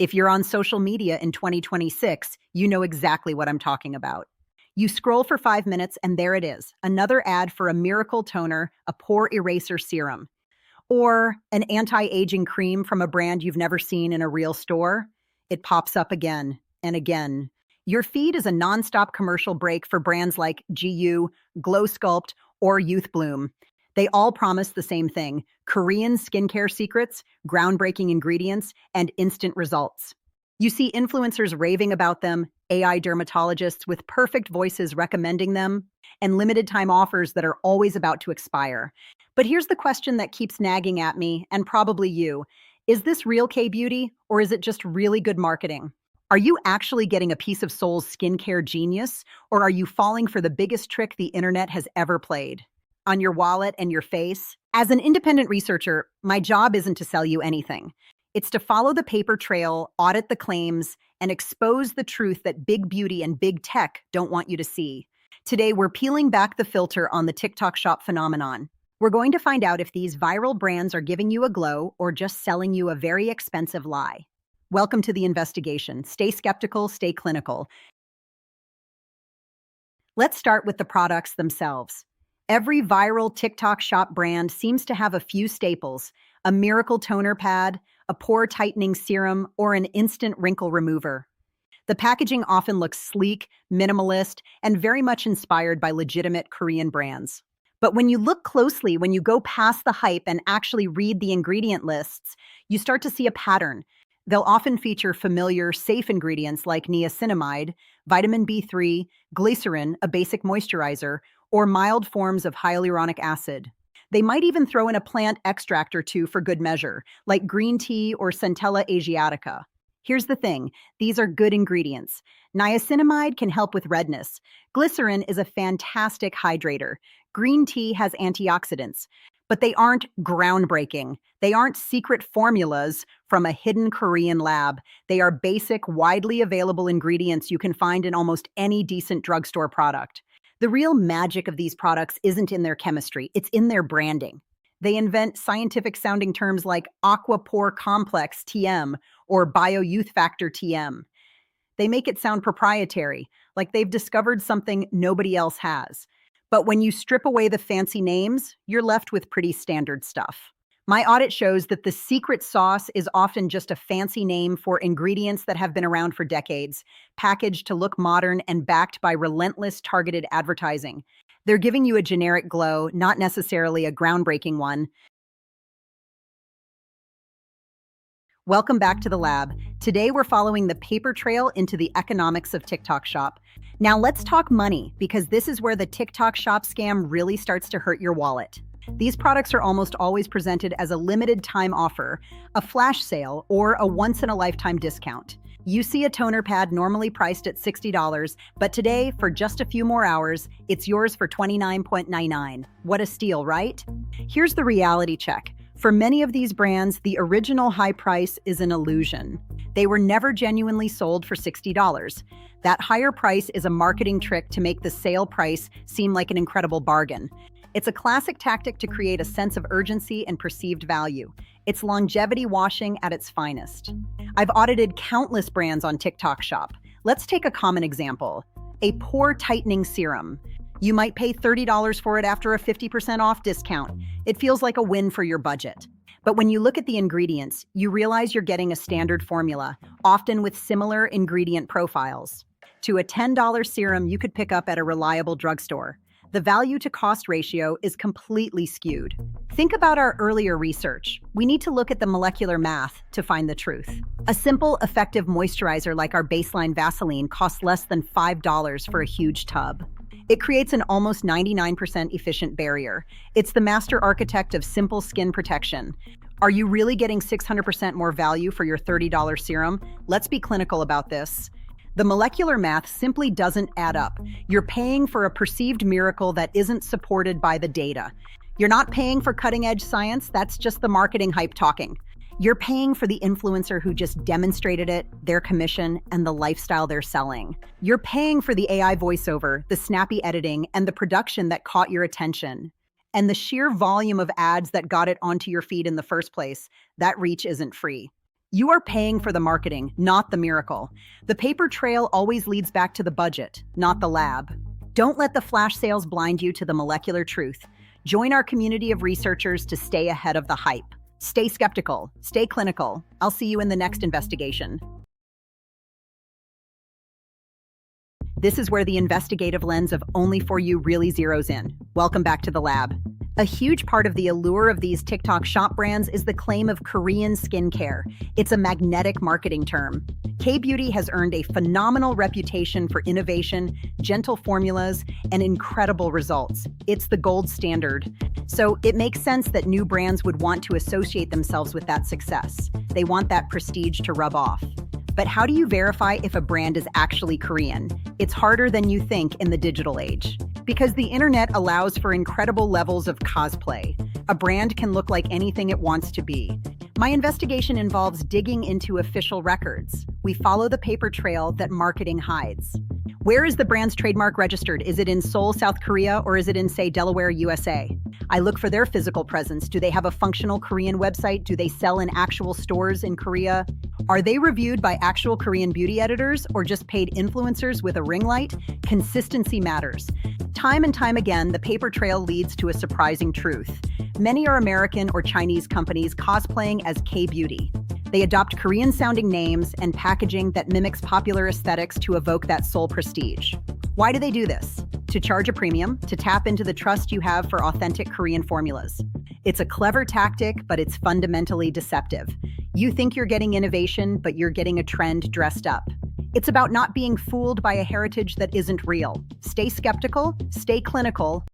If you're on social media in 2026, you know exactly what I'm talking about. You scroll for 5 minutes and there it is, another ad for a miracle toner, a pore eraser serum, or an anti-aging cream from a brand you've never seen in a real store. It pops up again and again. Your feed is a nonstop commercial break for brands like JiYu, Glow Sculpt, or Youth Bloom. They all promise the same thing: Korean skincare secrets, groundbreaking ingredients, and instant results. You see influencers raving about them, AI dermatologists with perfect voices recommending them, and limited time offers that are always about to expire. But here's the question that keeps nagging at me, and probably you. Is this real K-beauty, or is it just really good marketing? Are you actually getting a piece of Soul's skincare genius, or are you falling for the biggest trick the internet has ever played? On your wallet and your face? As an independent researcher, my job isn't to sell you anything. It's to follow the paper trail, audit the claims, and expose the truth that big beauty and big tech don't want you to see. Today, we're peeling back the filter on the TikTok shop phenomenon. We're going to find out if these viral brands are giving you a glow or just selling you a very expensive lie. Welcome to the investigation. Stay skeptical, stay clinical. Let's start with the products themselves. Every viral TikTok shop brand seems to have a few staples: a miracle toner pad, a pore tightening serum, or an instant wrinkle remover. The packaging often looks sleek, minimalist, and very much inspired by legitimate Korean brands. But when you look closely, when you go past the hype and actually read the ingredient lists, you start to see a pattern. They'll often feature familiar, safe ingredients like niacinamide, vitamin B3, glycerin, a basic moisturizer, or mild forms of hyaluronic acid. They might even throw in a plant extract or two for good measure, like green tea or Centella asiatica. Here's the thing: these are good ingredients. Niacinamide can help with redness. Glycerin is a fantastic hydrator. Green tea has antioxidants. But they aren't groundbreaking. They aren't secret formulas from a hidden Korean lab. They are basic, widely available ingredients you can find in almost any decent drugstore product. The real magic of these products isn't in their chemistry, it's in their branding. They invent scientific-sounding terms like Aqua Pore Complex TM or Bio Youth Factor TM. They make it sound proprietary, like they've discovered something nobody else has. But when you strip away the fancy names, you're left with pretty standard stuff. My audit shows that the secret sauce is often just a fancy name for ingredients that have been around for decades, packaged to look modern and backed by relentless targeted advertising. They're giving you a generic glow, not necessarily a groundbreaking one. Welcome back to the lab. Today we're following the paper trail into the economics of TikTok Shop. Now let's talk money, because this is where the TikTok Shop scam really starts to hurt your wallet. These products are almost always presented as a limited time offer, a flash sale, or a once-in-a-lifetime discount. You see a toner pad normally priced at $60, but today, for just a few more hours, it's yours for $29.99. What a steal, right? Here's the reality check. For many of these brands, the original high price is an illusion. They were never genuinely sold for $60. That higher price is a marketing trick to make the sale price seem like an incredible bargain. It's a classic tactic to create a sense of urgency and perceived value. It's longevity washing at its finest. I've audited countless brands on TikTok Shop. Let's take a common example: a pore tightening serum. You might pay $30 for it after a 50% off discount. It feels like a win for your budget. But when you look at the ingredients, you realize you're getting a standard formula, often with similar ingredient profiles, to a $10 serum you could pick up at a reliable drugstore. The value to cost ratio is completely skewed. Think about our earlier research. We need to look at the molecular math to find the truth. A simple, effective moisturizer like our baseline Vaseline costs less than $5 for a huge tub. It creates an almost 99% efficient barrier. It's the master architect of simple skin protection. Are you really getting 600% more value for your $30 serum? Let's be clinical about this. The molecular math simply doesn't add up. You're paying for a perceived miracle that isn't supported by the data. You're not paying for cutting-edge science, that's just the marketing hype talking. You're paying for the influencer who just demonstrated it, their commission, and the lifestyle they're selling. You're paying for the AI voiceover, the snappy editing, and the production that caught your attention. And the sheer volume of ads that got it onto your feed in the first place. That reach isn't free. You are paying for the marketing, not the miracle. The paper trail always leads back to the budget, not the lab. Don't let the flash sales blind you to the molecular truth. Join our community of researchers to stay ahead of the hype. Stay skeptical, stay clinical. I'll see you in the next investigation. This is where the investigative lens of Only For You really zeroes in. Welcome back to the lab. A huge part of the allure of these TikTok shop brands is the claim of Korean skincare. It's a magnetic marketing term. K-beauty has earned a phenomenal reputation for innovation, gentle formulas, and incredible results. It's the gold standard. So it makes sense that new brands would want to associate themselves with that success. They want that prestige to rub off. But how do you verify if a brand is actually Korean? It's harder than you think in the digital age. Because the internet allows for incredible levels of cosplay. A brand can look like anything it wants to be. My investigation involves digging into official records. We follow the paper trail that marketing hides. Where is the brand's trademark registered? Is it in Seoul, South Korea, or is it in, say, Delaware, USA? I look for their physical presence. Do they have a functional Korean website? Do they sell in actual stores in Korea? Are they reviewed by actual Korean beauty editors or just paid influencers with a ring light? Consistency matters. Time and time again, the paper trail leads to a surprising truth. Many are American or Chinese companies cosplaying as K-beauty. They adopt Korean-sounding names and packaging that mimics popular aesthetics to evoke that Seoul prestige. Why do they do this? To charge a premium, to tap into the trust you have for authentic Korean formulas. It's a clever tactic, but it's fundamentally deceptive. You think you're getting innovation, but you're getting a trend dressed up. It's about not being fooled by a heritage that isn't real. Stay skeptical, stay clinical.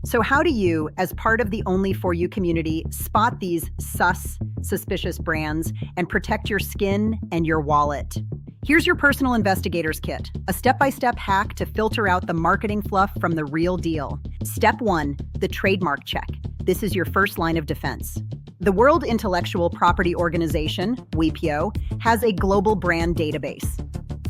So how do you, as part of the Only For You community, spot these suspicious brands and protect your skin and your wallet? Here's your personal investigator's kit, a step-by-step hack to filter out the marketing fluff from the real deal. Step 1, the trademark check. This is your first line of defense. The World Intellectual Property Organization, WIPO, has a global brand database.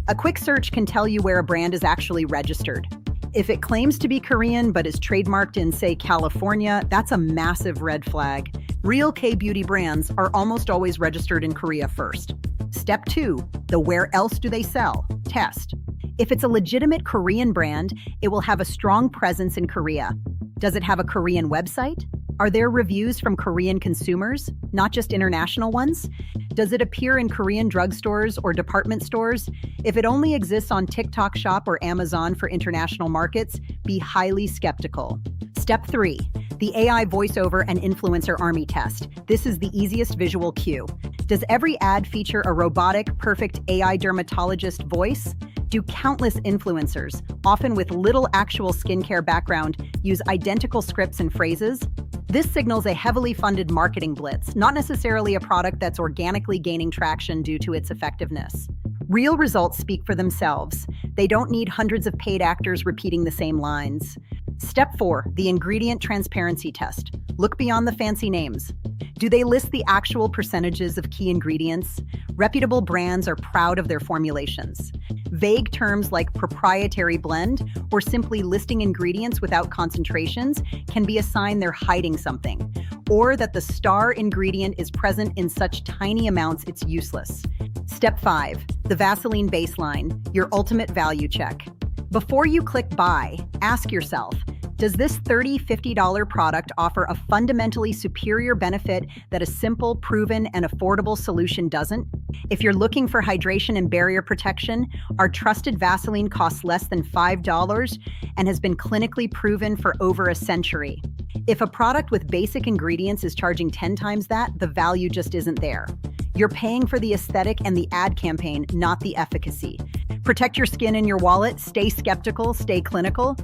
A quick search can tell you where a brand is actually registered. If it claims to be Korean but is trademarked in, say, California, that's a massive red flag. Real K-beauty brands are almost always registered in Korea first. Step 2, the where else do they sell? Test. If it's a legitimate Korean brand, it will have a strong presence in Korea. Does it have a Korean website? Are there reviews from Korean consumers, not just international ones? Does it appear in Korean drugstores or department stores? If it only exists on TikTok Shop or Amazon for international markets, be highly skeptical. Step 3, the AI voiceover and influencer army test. This is the easiest visual cue. Does every ad feature a robotic, perfect AI dermatologist voice? Do countless influencers, often with little actual skincare background, use identical scripts and phrases? This signals a heavily funded marketing blitz, not necessarily a product that's organically gaining traction due to its effectiveness. Real results speak for themselves. They don't need hundreds of paid actors repeating the same lines. Step 4, the ingredient transparency test. Look beyond the fancy names. Do they list the actual percentages of key ingredients? Reputable brands are proud of their formulations. Vague terms like proprietary blend or simply listing ingredients without concentrations can be a sign they're hiding something, or that the star ingredient is present in such tiny amounts it's useless. Step 5, the Vaseline baseline, your ultimate value check. Before you click buy, ask yourself, does this $30–50 product offer a fundamentally superior benefit that a simple, proven, and affordable solution doesn't? If you're looking for hydration and barrier protection, our trusted Vaseline costs less than $5 and has been clinically proven for over a century. If a product with basic ingredients is charging 10 times that, the value just isn't there. You're paying for the aesthetic and the ad campaign, not the efficacy. Protect your skin and your wallet, stay skeptical, stay clinical.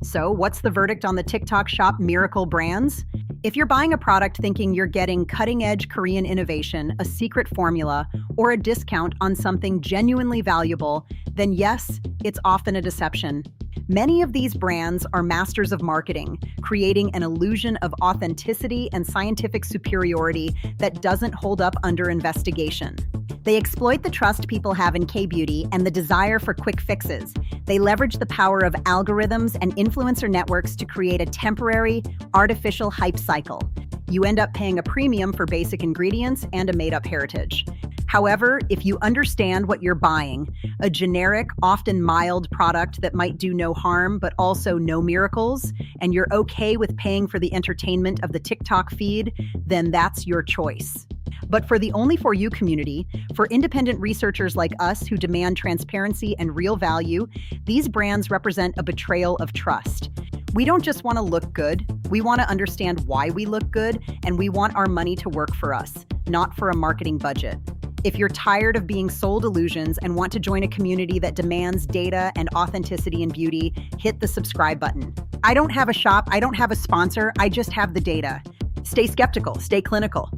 So, what's the verdict on the TikTok Shop miracle brands? If you're buying a product thinking you're getting cutting-edge Korean innovation, a secret formula, or a discount on something genuinely valuable, then yes, it's often a deception. Many of these brands are masters of marketing, creating an illusion of authenticity and scientific superiority that doesn't hold up under investigation. They exploit the trust people have in K-beauty and the desire for quick fixes. They leverage the power of algorithms and influencer networks to create a temporary, artificial hype cycle. You end up paying a premium for basic ingredients and a made-up heritage. However, if you understand what you're buying, a generic, often mild product that might do no harm but also no miracles, and you're okay with paying for the entertainment of the TikTok feed, then that's your choice. But for the Only For You community, for independent researchers like us who demand transparency and real value, these brands represent a betrayal of trust. We don't just want to look good, we want to understand why we look good, and we want our money to work for us, not for a marketing budget. If you're tired of being sold illusions and want to join a community that demands data and authenticity in beauty, hit the subscribe button. I don't have a shop, I don't have a sponsor, I just have the data. Stay skeptical, stay clinical.